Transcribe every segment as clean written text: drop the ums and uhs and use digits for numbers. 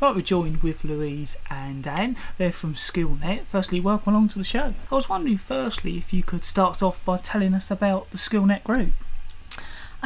Right, we're joined with Louise and Dan. They're from Skillnet. Firstly, welcome along to the show. I was wondering firstly if you could start us off by telling us about the Skillnet Group.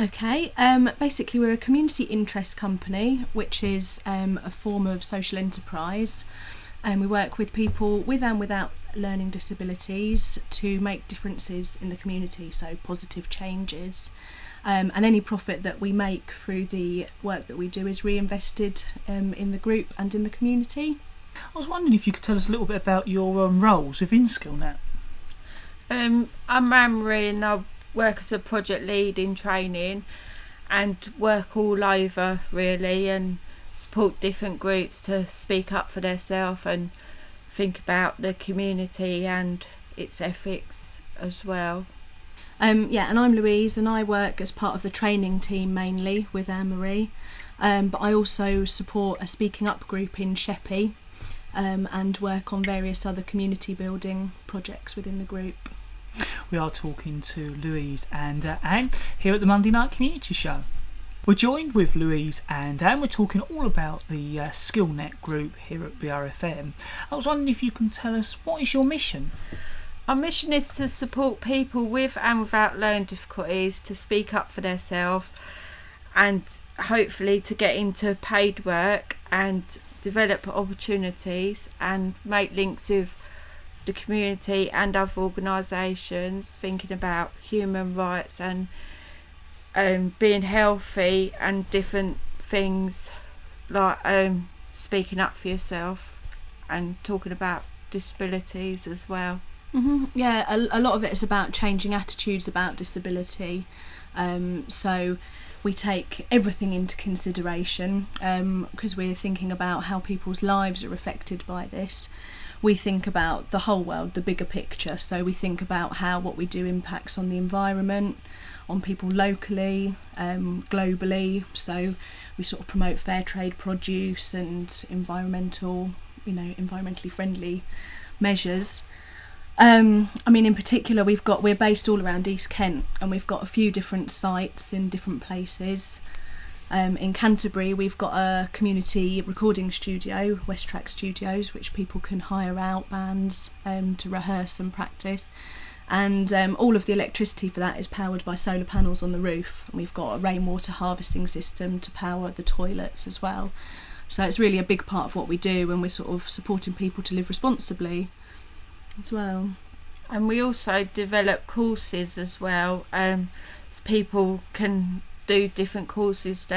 Okay, basically we're a community interest company, which is a form of social enterprise, and we work with people with and without learning disabilities to make differences in the community, so positive changes. And any profit that we make through the work that we do is reinvested in the group and in the community. I was wondering if you could tell us a little bit about your roles within Skillnet. I'm Anne-Marie and I work as a project lead in training and work all over really and support different groups to speak up for themselves and think about the community and its ethics as well. And I'm Louise and I work as part of the training team mainly with Anne-Marie, but I also support a speaking up group in Sheppey and work on various other community building projects within the group. We are talking to Louise and Anne here at the Monday Night Community Show. We're joined with Louise and Anne. We're talking all about the Skillnet Group here at BRFM. I was wondering if you can tell us, what is your mission? Our mission is to support people with and without learning difficulties to speak up for themselves and hopefully to get into paid work and develop opportunities and make links with the community and other organisations, thinking about human rights and being healthy and different things like speaking up for yourself and talking about disabilities as well. Mm-hmm. Yeah, a lot of it is about changing attitudes about disability. So we take everything into consideration because we're thinking about how people's lives are affected by this. We think about the whole world, the bigger picture. So we think about how what we do impacts on the environment, on people locally, globally. So we sort of promote fair trade produce and environmentally friendly measures. In particular, we're based all around East Kent and we've got a few different sites in different places. In Canterbury, we've got a community recording studio, West Track Studios, which people can hire out bands to rehearse and practice. And all of the electricity for that is powered by solar panels on the roof. And we've got a rainwater harvesting system to power the toilets as well. So it's really a big part of what we do, and we're sort of supporting people to live responsibly as well. And we also develop courses as well, so people can do different courses.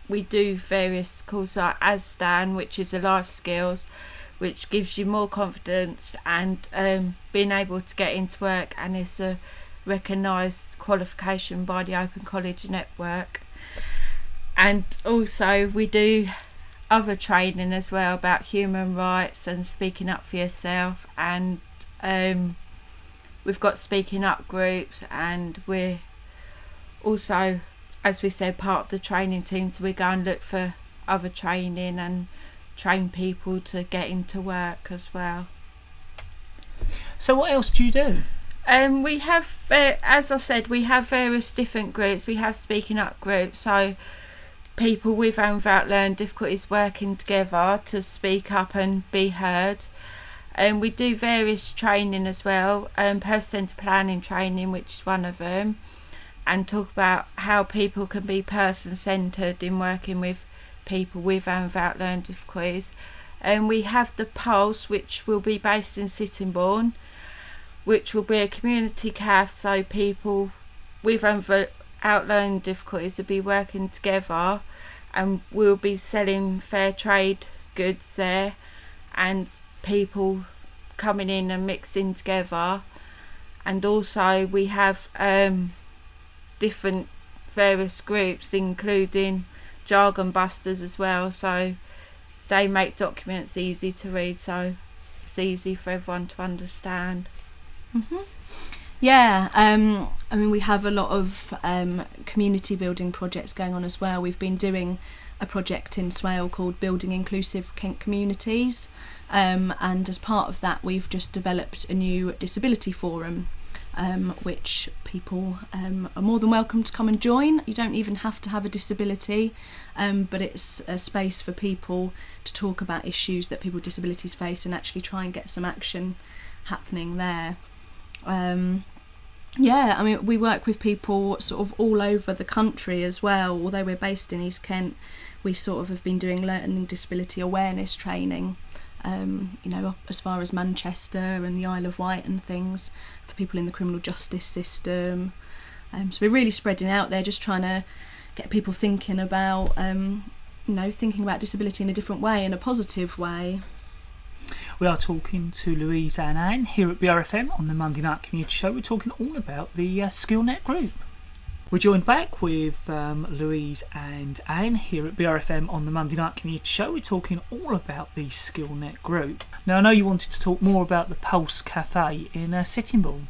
We do various courses like ASDAN, which is a life skills, which gives you more confidence and being able to get into work, and it's a recognised qualification by the Open College Network. And also we do other training as well about human rights and speaking up for yourself, and we've got speaking up groups, and we're also, as we said, part of the training team, so we go and look for other training and train people to get into work as well. So what else do you do? We have, as I said, we have various different groups. We have speaking up groups, so people with and without learning difficulties working together to speak up and be heard. And we do various training as well, person-centred planning training, which is one of them, and talk about how people can be person-centred in working with people with and without learning difficulties. And we have the Pulse, which will be based in Sittingbourne, which will be a community cafe, so people with and without learning difficulties will be working together, and we'll be selling fair trade goods there, and people coming in and mixing together. And also we have different various groups, including jargon busters as well, so they make documents easy to read, so it's easy for everyone to understand. Mm-hmm. Yeah, we have a lot of community building projects going on as well. We've been doing a project in Swale called Building Inclusive Kent Communities, and as part of that we've just developed a new disability forum which people are more than welcome to come and join. You don't even have to have a disability, but it's a space for people to talk about issues that people with disabilities face and actually try and get some action happening there. Yeah, I mean, we work with people sort of all over the country as well. Although we're based in East Kent, we sort of have been doing learning disability awareness training, as far as Manchester and the Isle of Wight and things, for people in the criminal justice system. So we're really spreading out there, just trying to get people thinking about, thinking about disability in a different way, in a positive way. We are talking to Louise and Anne here at BRFM on the Monday Night Community Show. We're talking all about the Skillnet Group. We're joined back with Louise and Anne here at BRFM on the Monday Night Community Show. We're talking all about the Skillnet Group. Now, I know you wanted to talk more about the Pulse Cafe in Sittingbourne.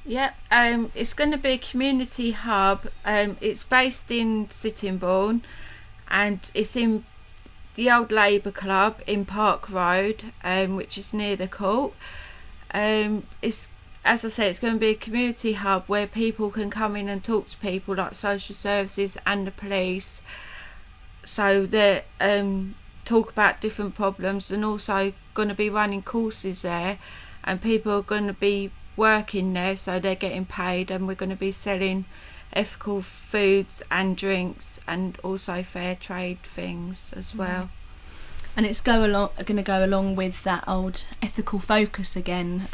Yeah, it's going to be a community hub. It's based in Sittingbourne, and it's in the old Labour Club in Park Road, which is near the court. It's, as I say, it's going to be a community hub where people can come in and talk to people like social services and the police, so that talk about different problems, and also going to be running courses there, and people are going to be working there, so they're getting paid, and we're going to be selling ethical foods and drinks, and also fair trade things as well. And it's going to go along with that old ethical focus again.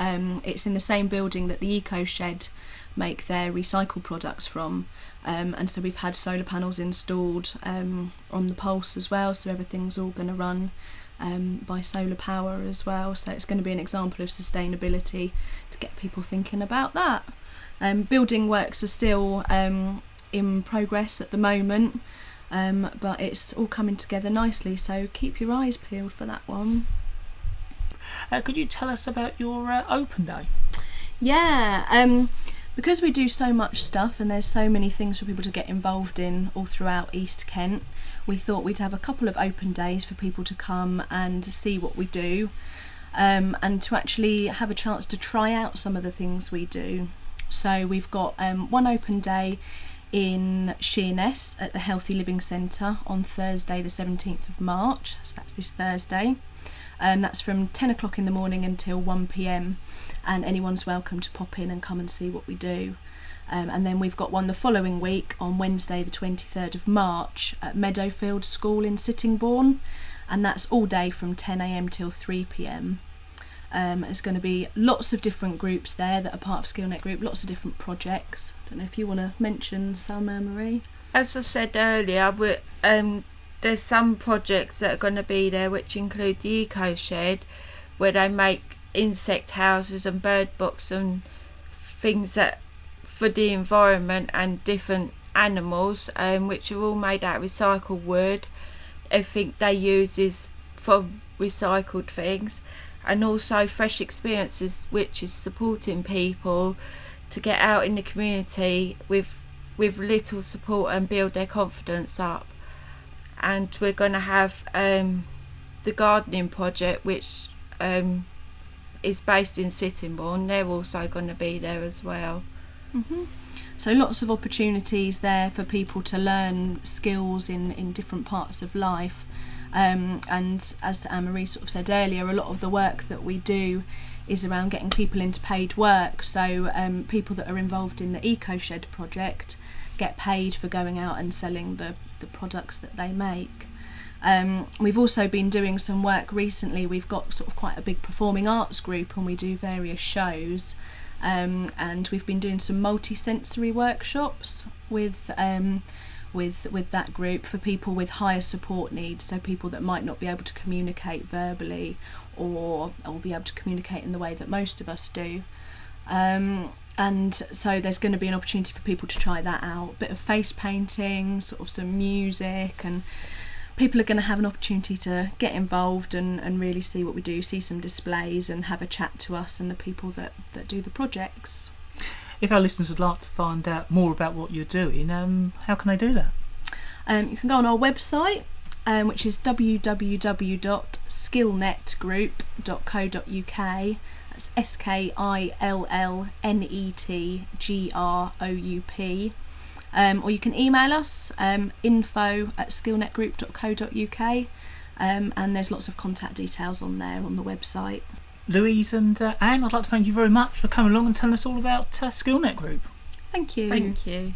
It's in the same building that the Eco Shed make their recycled products from, and so we've had solar panels installed on the Pulse as well, so everything's all going to run by solar power as well. So it's going to be an example of sustainability to get people thinking about that. Building works are still in progress at the moment, but it's all coming together nicely, so keep your eyes peeled for that one. Could you tell us about your open day? Yeah, because we do so much stuff and there's so many things for people to get involved in all throughout East Kent, we thought we'd have a couple of open days for people to come and see what we do, and to actually have a chance to try out some of the things we do. So we've got one open day in Sheerness at the Healthy Living Centre on Thursday the 17th of March, so that's this Thursday. That's from 10 o'clock in the morning until 1 p.m, and anyone's welcome to pop in and come and see what we do. And then we've got one the following week on Wednesday the 23rd of March at Meadowfield School in Sittingbourne, and that's all day from 10 a.m. till 3 p.m. There's going to be lots of different groups there that are part of Skillnet Group, lots of different projects. I don't know if you want to mention some, Marie? As I said earlier, there's some projects that are going to be there, which include the Eco Shed, where they make insect houses and bird box and things that for the environment and different animals, which are all made out of recycled wood. Everything they use is from recycled things. And also Fresh Experiences, which is supporting people to get out in the community with little support and build their confidence up. And we're going to have the gardening project, which is based in Sittingbourne. They're also going to be there as well. Mm-hmm. So lots of opportunities there for people to learn skills in different parts of life. And as Anne-Marie sort of said earlier, a lot of the work that we do is around getting people into paid work. So people that are involved in the Eco Shed project get paid for going out and selling the products that they make. We've also been doing some work recently. We've got sort of quite a big performing arts group and we do various shows, and we've been doing some multi-sensory workshops with that group for people with higher support needs, so people that might not be able to communicate verbally or be able to communicate in the way that most of us do. And so there's going to be an opportunity for people to try that out, a bit of face painting, sort of some music, and people are going to have an opportunity to get involved and really see what we do, see some displays and have a chat to us and the people that do the projects. If our listeners would like to find out more about what you're doing, how can they do that? You can go on our website, which is www.skillnetgroup.co.uk. That's SKILLNETGROUP. Or you can email us, info@skillnetgroup.co.uk, and there's lots of contact details on there on the website. Louise and Anne, I'd like to thank you very much for coming along and telling us all about Skillnet Group. Thank you. Thank you.